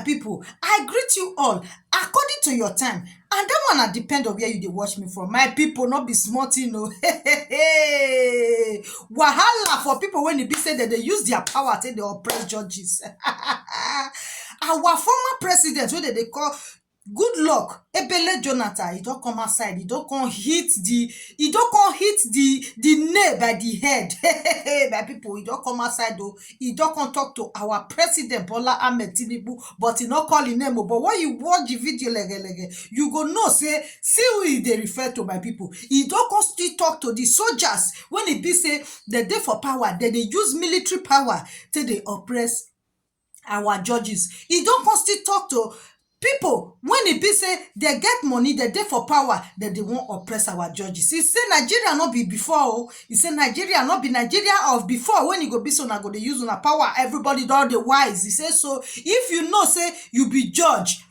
people, I greet you all according to your time, and that one depend on where you dey watch me from. My people, not be smart, you know. Wahala for people when e be say that they use their power to they oppress judges. Our former president, wey they call good luck Ebele Jonathan, he don't come outside, he don't come hit the nail by the head. My people, he don't come outside though, he don't come talk to our president Bola Ahmed Tinubu, but he not call his name. But when you watch the video you go know, say, see who they refer to. My people, he don't come still talk to the soldiers when he be say the day for power, they use military power till they oppress our judges. He don't come still talk to people when e be say they get money, they dey for power, that they won't oppress our judges. He say Nigeria not be before. Oh, he say Nigeria not be Nigeria of before. When you go be so na go dey use una power, everybody don dey wise. He say, so if you know say you be judge,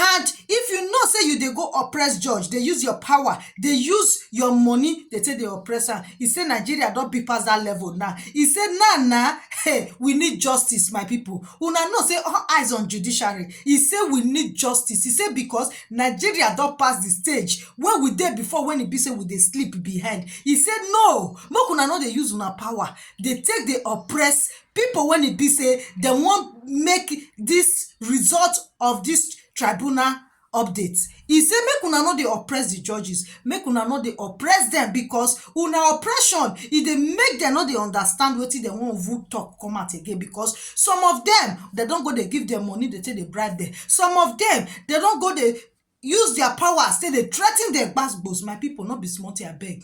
and if you know say you dey go oppress judge, they use your power, they use your money, they take the oppressor. He say Nigeria don't be past that level now. He said, nah, hey, we need justice, my people. Una know say all eyes on judiciary. He said we need justice. He said because Nigeria don't pass the stage where we did before, when it be say we dey sleep behind. He said no, make una know they use una power. They take the oppress people when it be say they won't make this result of this tribunal updates. He say make una no dey oppress the judges, make una no dey oppress them, because una oppression e dey make them no dey understand wetin dem wan vote talk come out again. Because some of them, they don't go, they give them money, they take they bribe them. Some of them, they don't go, they use their power, say they threaten their gbasgbos. My people, not be smarty, I beg.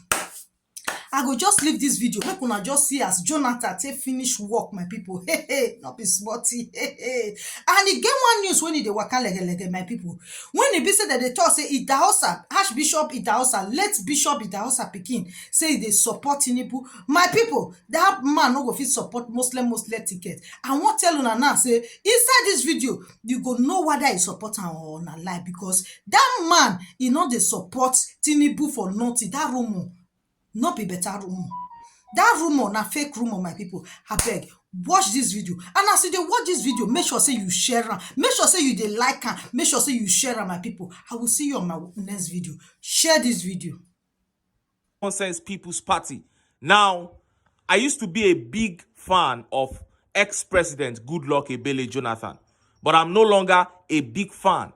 I go just leave this video, make una just see as Jonathan take finish work, my people. Not be smarty. And he get one news when he dey waka lege, my people. When he be say that they talk, say Idahosa, Archbishop Idahosa, late Bishop Idahosa Pikin, say they support Tinubu. My people, that man no go fit support Muslim ticket. I won't tell una now, say inside this video, you go know whether he support am or not lie, because that man, he know they support Tinubu for nothing. That rumor not be better rumor. That rumor na fake rumor, my people. I beg, watch this video. And as you dey watch this video, make sure say you share am. Make sure say you dey like am. Make sure say you share am, my people. I will see you on my next video. Share this video. Nonsense People's Party. Now, I used to be a big fan of ex-president Goodluck Ebele Jonathan, but I'm no longer a big fan.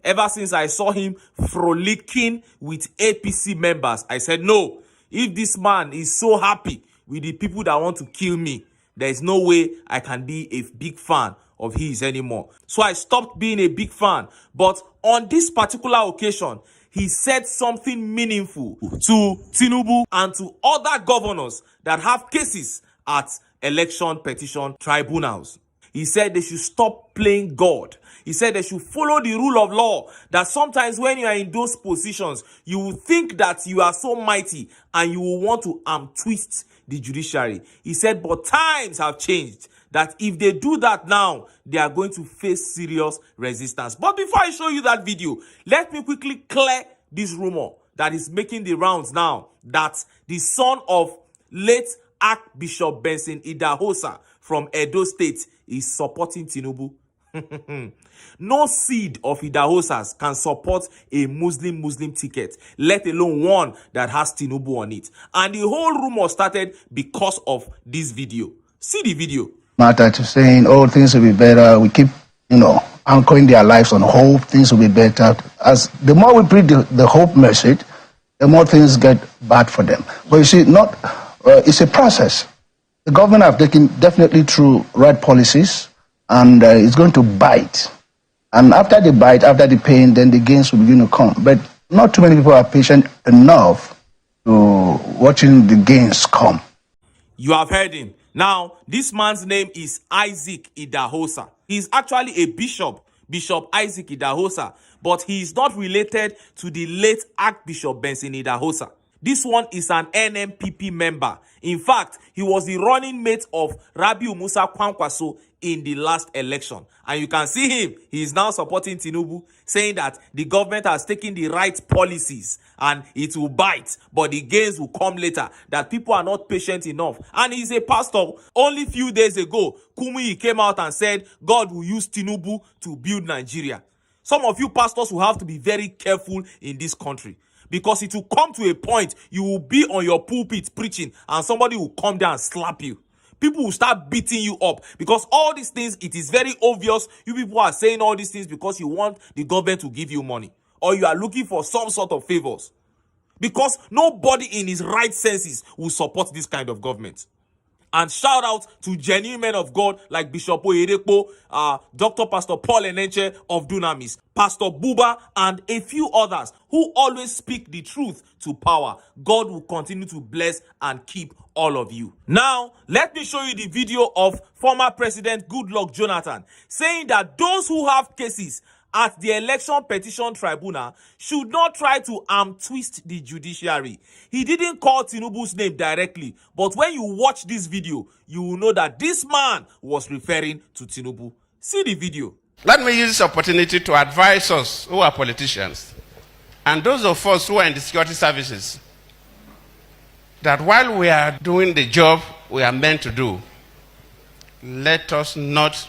Ever since I saw him frolicking with APC members, I said, no, if this man is so happy with the people that want to kill me, there is no way I can be a big fan of his anymore. So I stopped being a big fan. But on this particular occasion, he said something meaningful to Tinubu and to other governors that have cases at election petition tribunals. He said they should stop playing God. He said they should follow the rule of law. That sometimes when you are in those positions, you will think that you are so mighty and you will want to twist the judiciary. He said, but times have changed. That if they do that now, they are going to face serious resistance. But before I show you that video, let me quickly clear this rumor that is making the rounds now, that the son of late Archbishop Benson Idahosa from Edo State is supporting Tinubu. No seed of Idahosas can support a Muslim ticket, let alone one that has Tinubu on it. And the whole rumor started because of this video. See the video. Matter to saying, oh, things will be better. We keep, anchoring their lives on hope. Things will be better. As the more we preach the hope message, the more things get bad for them. But you see, it's a process. The government have taken definitely through right policies, and it's going to bite. And after the bite, after the pain, then the gains will begin to come. But not too many people are patient enough to watching the gains come. You have heard him. Now, this man's name is Isaac Idahosa. He's actually a bishop, Bishop Isaac Idahosa, but he is not related to the late Archbishop Benson Idahosa. This one is an NMPP member. In fact, he was the running mate of Rabiu Musa Kwankwaso in the last election. And you can see him. He is now supporting Tinubu, saying that the government has taken the right policies and it will bite, but the gains will come later, that people are not patient enough. And he's a pastor. Only few days ago, Kumuyi came out and said God will use Tinubu to build Nigeria. Some of you pastors will have to be very careful in this country, because it will come to a point you will be on your pulpit preaching and somebody will come down and slap you. People will start beating you up, because all these things, it is very obvious you people are saying all these things because you want the government to give you money, or you are looking for some sort of favors, because nobody in his right senses will support this kind of government. And shout out to genuine men of God like Bishop Oyedepo, Dr. Pastor Paul Enenche of Dunamis, Pastor Buba, and a few others who always speak the truth to power. God will continue to bless and keep all of you. Now, let me show you the video of former President Goodluck Jonathan saying that those who have cases at the Election Petition Tribunal should not try to twist the judiciary. He didn't call Tinubu's name directly, but when you watch this video, you will know that this man was referring to Tinubu. See the video. Let me use this opportunity to advise us who are politicians and those of us who are in the security services that while we are doing the job we are meant to do, let us not,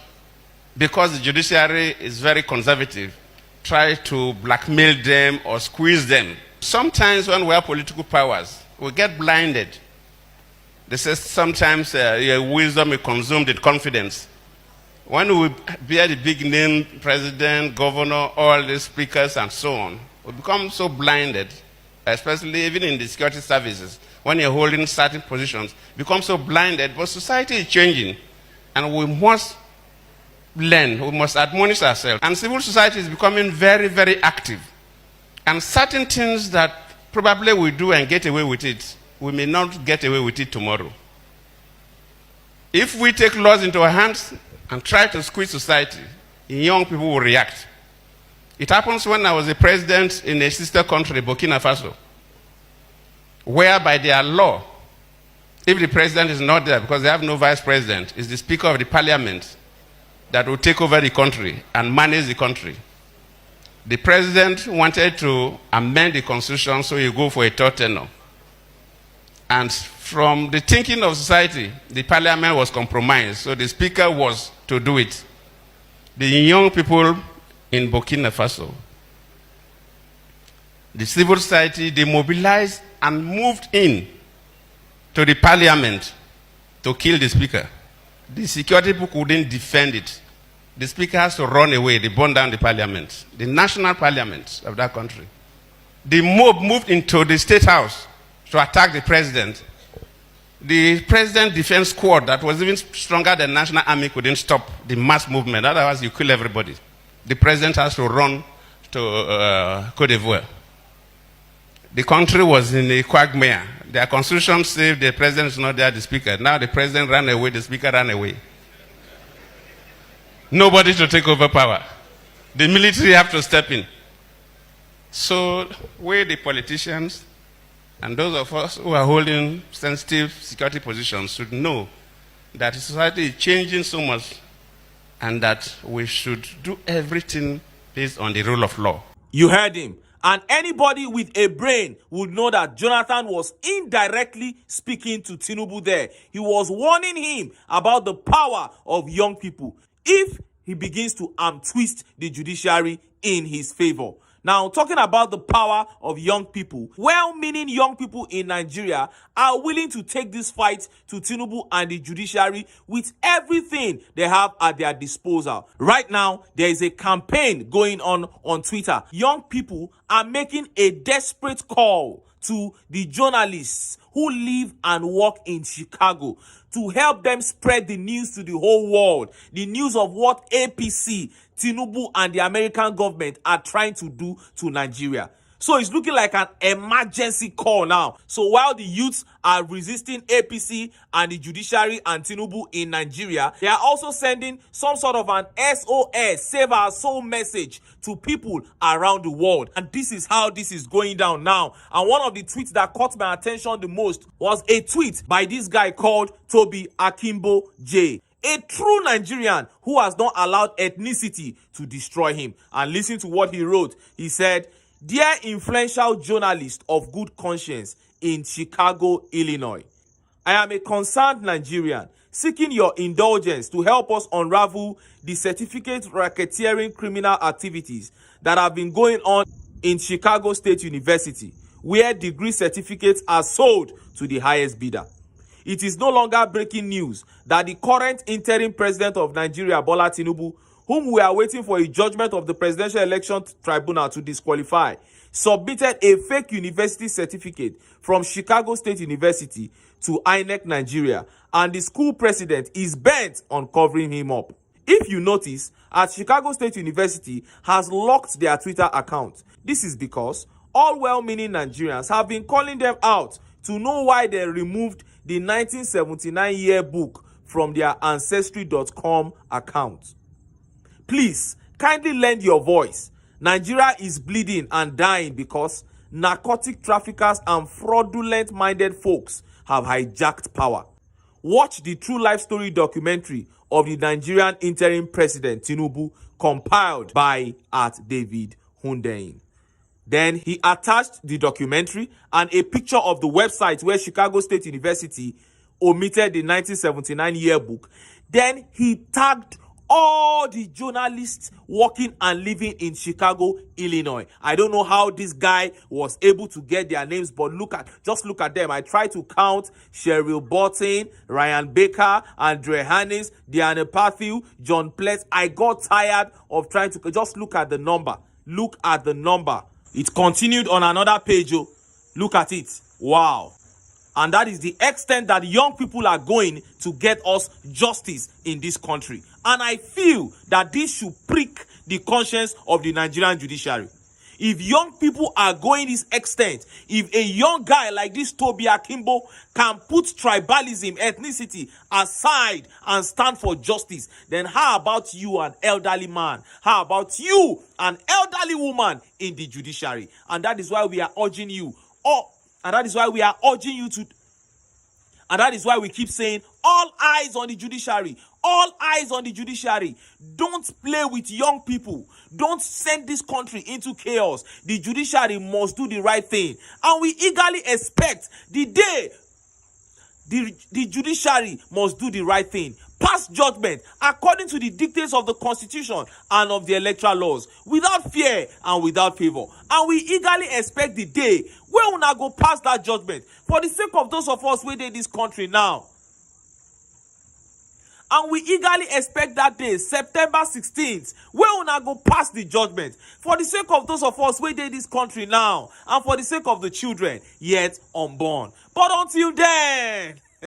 because the judiciary is very conservative, try to blackmail them or squeeze them. Sometimes when we have political powers, we get blinded. They say sometimes your wisdom is consumed with confidence. When we bear the big name, president, governor, all the speakers and so on, we become so blinded, especially even in the security services. When you're holding certain positions, become so blinded, but society is changing and we must learn, we must admonish ourselves. And civil society is becoming very, very active. And certain things that probably we do and get away with it, we may not get away with it tomorrow. If we take laws into our hands and try to squeeze society, young people will react. It happens when I was a president in a sister country, Burkina Faso, where by their law, if the president is not there because they have no vice president, it's the speaker of the parliament that will take over the country and manage the country. The president wanted to amend the constitution so you go for a third tenure. And from the thinking of society, the parliament was compromised, so the speaker was to do it. The young people in Burkina Faso, the civil society, they mobilized and moved in to the parliament to kill the speaker. The security people couldn't defend it. The speaker has to run away. They burned down the parliament, the national parliament of that country. The mob moved into the state house to attack the president. The president defense squad that was even stronger than national army couldn't stop the mass movement. Otherwise, you kill everybody. The president has to run to Cote d'Ivoire. The country was in a quagmire. Their constitution said the president is not there, the speaker. Now the president ran away, the speaker ran away. Nobody to take over power. The military have to step in. So we, the politicians, and those of us who are holding sensitive security positions should know that society is changing so much and that we should do everything based on the rule of law. You heard him. And anybody with a brain would know that Jonathan was indirectly speaking to Tinubu there. He was warning him about the power of young people if he begins to twist the judiciary in his favor. Now, talking about the power of young people, well-meaning young people in Nigeria are willing to take this fight to Tinubu and the judiciary with everything they have at their disposal. Right now, there is a campaign going on Twitter. Young people are making a desperate call to the journalists who live and work in Chicago to help them spread the news to the whole world. The news of what APC, Tinubu, and the American government are trying to do to Nigeria. So it's looking like an emergency call now. So while the youths are resisting APC and the judiciary and Tinubu in Nigeria, they are also sending some sort of an SOS, save our soul message to people around the world. And this is how this is going down now. And one of the tweets that caught my attention the most was a tweet by this guy called Toby Akimbo J, a true Nigerian who has not allowed ethnicity to destroy him. And listen to what he wrote. He said, "Dear influential journalist of good conscience in Chicago, Illinois, I am a concerned Nigerian seeking your indulgence to help us unravel the certificate racketeering criminal activities that have been going on in Chicago State University, where degree certificates are sold to the highest bidder. It is no longer breaking news that the current interim president of Nigeria, Bola Tinubu, whom we are waiting for a judgment of the Presidential Election Tribunal to disqualify, submitted a fake university certificate from Chicago State University to INEC Nigeria, and the school president is bent on covering him up. If you notice, at Chicago State University has locked their Twitter account. This is because all well-meaning Nigerians have been calling them out to know why they removed the 1979 yearbook from their ancestry.com account. Please, kindly lend your voice. Nigeria is bleeding and dying because narcotic traffickers and fraudulent-minded folks have hijacked power. Watch the true life story documentary of the Nigerian interim president Tinubu, compiled by @David Hundeyin. Then he attached the documentary and a picture of the website where Chicago State University omitted the 1979 yearbook. Then he tagged all the journalists working and living in Chicago, Illinois. I don't know how this guy was able to get their names, but just look at them. I tried to count Cheryl Burton, Ryan Baker, Andre Hannes, Diana Pathieu, John Plett. I got tired of trying to just look at the number. Look at the number. It continued on another page. Oh, look at it. Wow. And that is the extent that young people are going to get us justice in this country. And I feel that this should prick the conscience of the Nigerian judiciary. If young people are going this extent, if a young guy like this Toby Akimbo can put tribalism, ethnicity aside and stand for justice, then how about you, an elderly man? How about you, an elderly woman in the judiciary? And that is why we are urging you. And that is why we are urging you to, and that is why we keep saying, all eyes on the judiciary. All eyes on the judiciary. Don't play with young people. Don't send this country into chaos. The judiciary must do the right thing. And we eagerly expect the day the judiciary must do the right thing. Pass judgment according to the dictates of the Constitution and of the electoral laws, without fear and without favor. And we eagerly expect the day where we now go pass that judgment for the sake of those of us who in this country now. And we eagerly expect that day, September 16th, where we now go pass the judgment for the sake of those of us who in this country now, and for the sake of the children yet unborn. But until then,